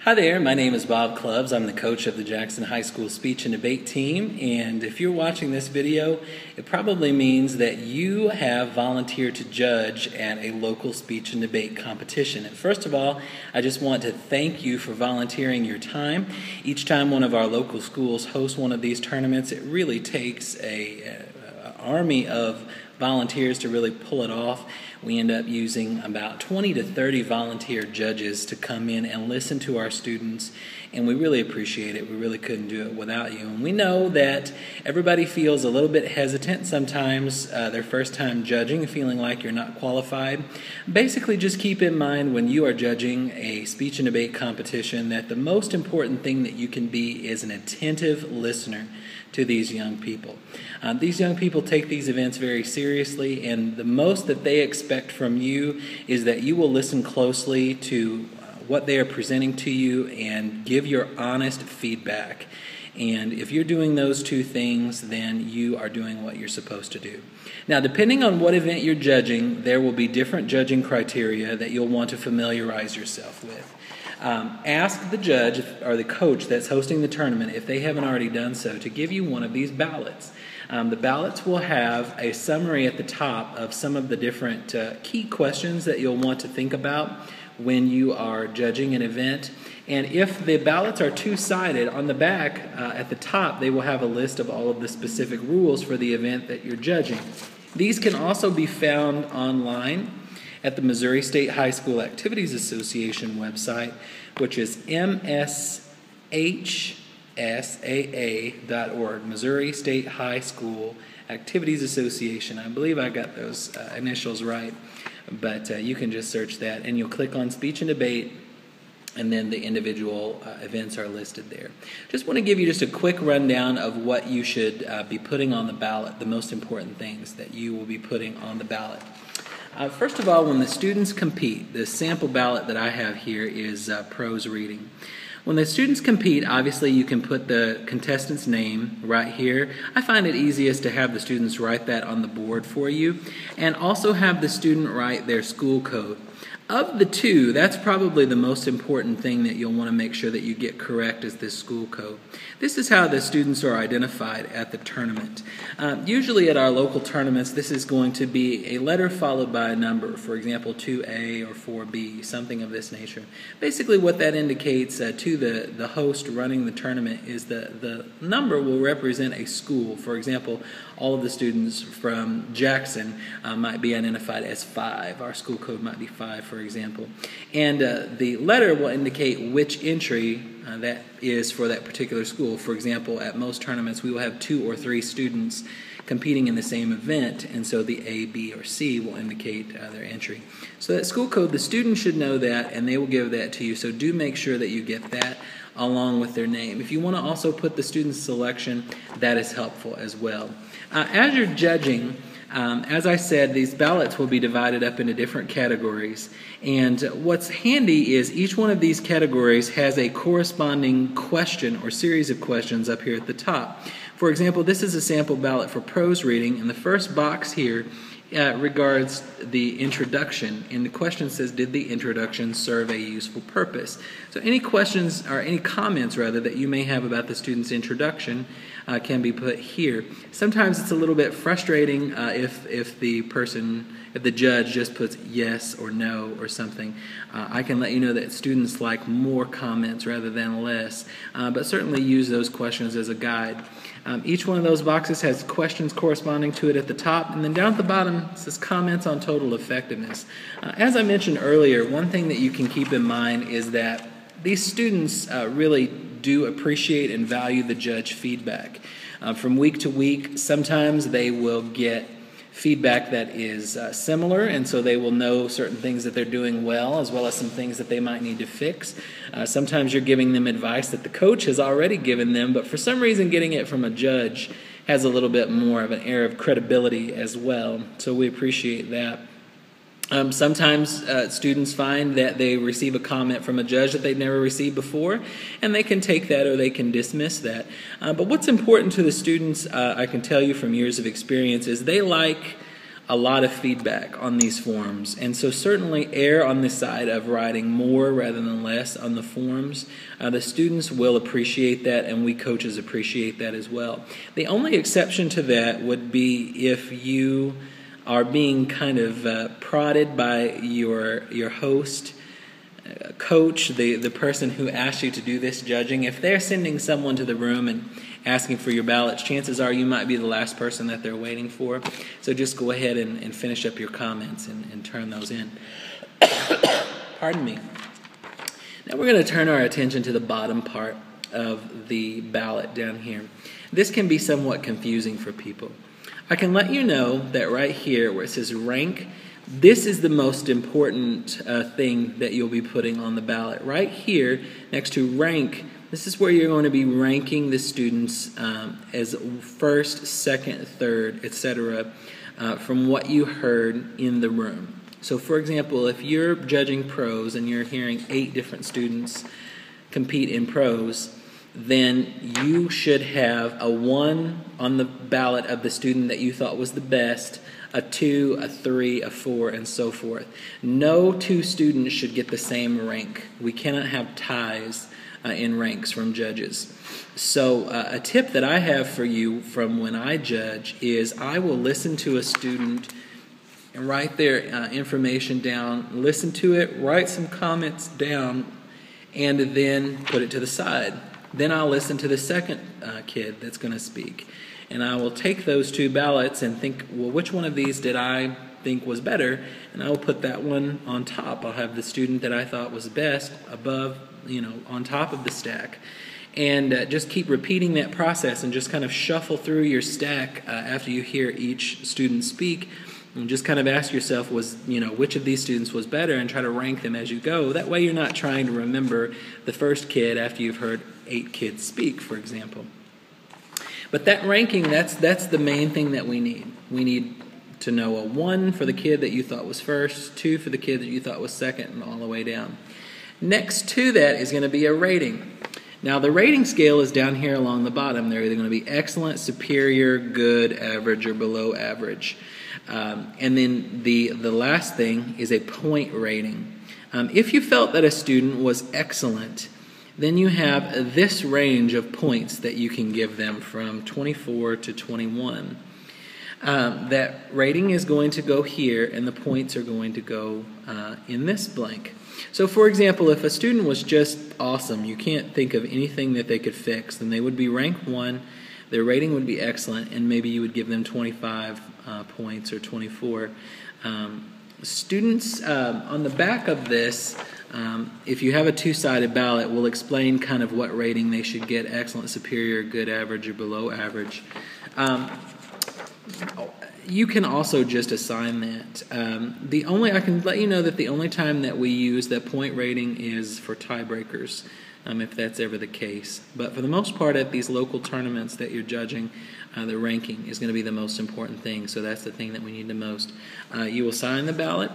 Hi there, my name is Bob Clubs. I'm the coach of the Jackson High School Speech and Debate team, and if you're watching this video, it probably means that you have volunteered to judge at a local speech and debate competition. And first of all, I just want to thank you for volunteering your time. Each time one of our local schools hosts one of these tournaments, it really takes an army of volunteers to really pull it off. We end up using about 20 to 30 volunteer judges to come in and listen to our students, and we really appreciate it. We really couldn't do it without you. And we know that everybody feels a little bit hesitant sometimes their first time judging, feeling like you're not qualified. Basically, just keep in mind when you are judging a speech and debate competition that the most important thing that you can be is an attentive listener to these young people. These young people take these events very seriously, and the most that they expect from you is that you will listen closely to what they are presenting to you and give your honest feedback. And if you're doing those two things, then you are doing what you're supposed to do. Now, depending on what event you're judging, there will be different judging criteria that you'll want to familiarize yourself with. Ask the judge or the coach that's hosting the tournament, if they haven't already done so, to give you one of these ballots. The ballots will have a summary at the top of some of the different key questions that you'll want to think about when you are judging an event. And if the ballots are two-sided, on the back at the top they will have a list of all of the specific rules for the event that you're judging. These can also be found online at the Missouri State High School Activities Association website, which is mshsaa.org, Missouri State High School Activities Association. I believe I got those initials right, but you can just search that, and you'll click on Speech and Debate, and then the individual events are listed there. Just want to give you just a quick rundown of what you should be putting on the ballot, the most important things that you will be putting on the ballot. First of all, when the students compete, the sample ballot that I have here is prose reading. When the students compete, obviously you can put the contestant's name right here. I find it easiest to have the students write that on the board for you, and also have the student write their school code. Of the two, that's probably the most important thing that you'll want to make sure that you get correct, is this school code. This is how the students are identified at the tournament. Usually at our local tournaments, this is going to be a letter followed by a number, for example 2A or 4B, something of this nature. Basically what that indicates to the host running the tournament is the number will represent a school. For example, all of the students from Jackson might be identified as 5. Our school code might be 5, for example. And the letter will indicate which entry that is for that particular school. For example, at most tournaments we will have 2 or 3 students competing in the same event, and so the A, B, or C will indicate their entry. So that school code, the student should know that, and they will give that to you, so do make sure that you get that along with their name. If you want to also put the student's selection, that is helpful as well. As you're judging, as I said, these ballots will be divided up into different categories, and what's handy is each one of these categories has a corresponding question or series of questions up here at the top. For example, this is a sample ballot for prose reading, and the first box here regards the introduction, and the question says, did the introduction serve a useful purpose? So any questions, or any comments rather, that you may have about the student's introduction can be put here. Sometimes it's a little bit frustrating if the judge just puts yes or no or something. I can let you know that students like more comments rather than less, but certainly use those questions as a guide. Each one of those boxes has questions corresponding to it at the top, and then down at the bottom it says comments on total effectiveness. As I mentioned earlier, one thing that you can keep in mind is that these students really do appreciate and value the judge feedback. From week to week, sometimes they will get feedback that is similar, and so they will know certain things that they're doing well, as well as some things that they might need to fix. Sometimes you're giving them advice that the coach has already given them, but for some reason getting it from a judge has a little bit more of an air of credibility as well, so we appreciate that. Sometimes students find that they receive a comment from a judge that they've never received before, and they can take that or they can dismiss that. But what's important to the students, I can tell you from years of experience, is they like a lot of feedback on these forms. And so certainly err on the side of writing more rather than less on the forms. The students will appreciate that, and we coaches appreciate that as well. The only exception to that would be if you are being kind of prodded by your host, coach, the person who asked you to do this judging. If they're sending someone to the room and asking for your ballots, chances are you might be the last person that they're waiting for. So just go ahead and finish up your comments and turn those in. Pardon me. Now we're going to turn our attention to the bottom part of the ballot down here. This can be somewhat confusing for people. I can let you know that right here where it says rank, this is the most important thing that you'll be putting on the ballot. Right here next to rank, this is where you're going to be ranking the students as first, second, third, etc. From what you heard in the room. So for example, if you're judging prose and you're hearing 8 different students compete in prose, then you should have a 1 on the ballot of the student that you thought was the best, a 2, a 3, a 4, and so forth. No 2 students should get the same rank. We cannot have ties in ranks from judges. So a tip that I have for you from when I judge is I will listen to a student and write their information down, listen to it, write some comments down, and then put it to the side. Then I'll listen to the second kid that's going to speak. And I will take those 2 ballots and think, well, which one of these did I think was better? And I will put that one on top. I'll have the student that I thought was best above, on top of the stack. And just keep repeating that process and just kind of shuffle through your stack after you hear each student speak. And just kind of ask yourself, which of these students was better, and try to rank them as you go. That way you're not trying to remember the first kid after you've heard 8 kids speak, for example. But that ranking, that's the main thing that we need. We need to know a 1 for the kid that you thought was first, 2 for the kid that you thought was second, and all the way down. Next to that is going to be a rating. Now the rating scale is down here along the bottom. They're either going to be excellent, superior, good, average, or below average. And then the last thing is a point rating. If you felt that a student was excellent, then you have this range of points that you can give them from 24 to 21. That rating is going to go here, and the points are going to go in this blank. So for example, if a student was just awesome, you can't think of anything that they could fix, then they would be rank 1, their rating would be excellent, and maybe you would give them 25 points or 24. Students, on the back of this, if you have a 2-sided ballot, will explain kind of what rating they should get: excellent, superior, good, average, or below average. You can also just assign that. I can let you know that the only time that we use that point rating is for tiebreakers, if that's ever the case. But for the most part, at these local tournaments that you're judging, the ranking is going to be the most important thing. So that's the thing that we need the most. You will sign the ballot.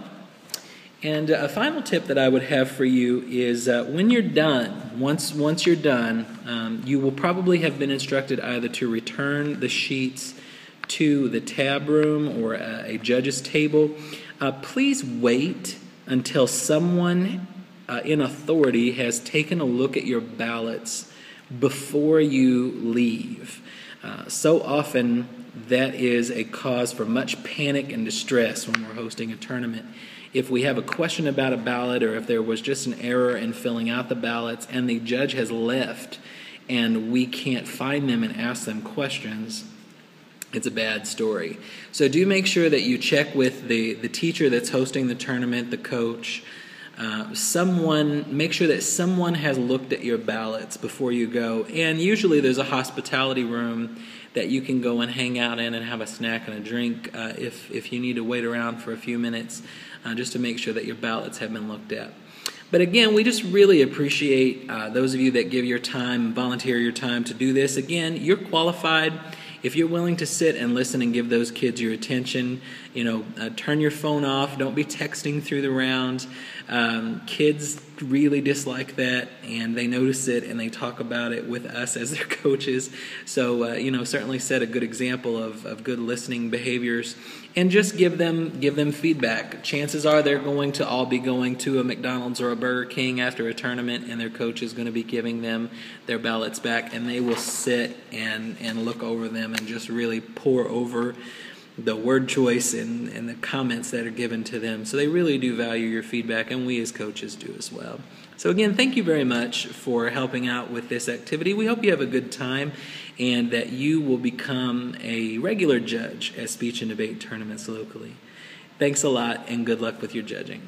And a final tip that I would have for you is when you're done, once you're done, you will probably have been instructed either to return the sheets to the tab room or a judge's table. Please wait until someone in authority has taken a look at your ballots before you leave. So often that is a cause for much panic and distress when we're hosting a tournament. If we have a question about a ballot, or if there was just an error in filling out the ballots and the judge has left and we can't find them and ask them questions, it's a bad story. So do make sure that you check with the teacher that's hosting the tournament, the coach. Make sure that someone has looked at your ballots before you go. And usually there's a hospitality room that you can go and hang out in and have a snack and a drink if you need to wait around for a few minutes just to make sure that your ballots have been looked at. But again, we just really appreciate those of you that give your time, volunteer your time to do this. Again, you're qualified. If you're willing to sit and listen and give those kids your attention, turn your phone off. Don't be texting through the round. Kids really dislike that, and they notice it, and they talk about it with us as their coaches. So, certainly set a good example of good listening behaviors, and just give them feedback. Chances are they're going to all be going to a McDonald's or a Burger King after a tournament, and their coach is going to be giving them their ballots back, and they will sit and look over them and just really pore over the word choice and the comments that are given to them. So they really do value your feedback, and we as coaches do as well. So again, thank you very much for helping out with this activity. We hope you have a good time and that you will become a regular judge at speech and debate tournaments locally. Thanks a lot, and good luck with your judging.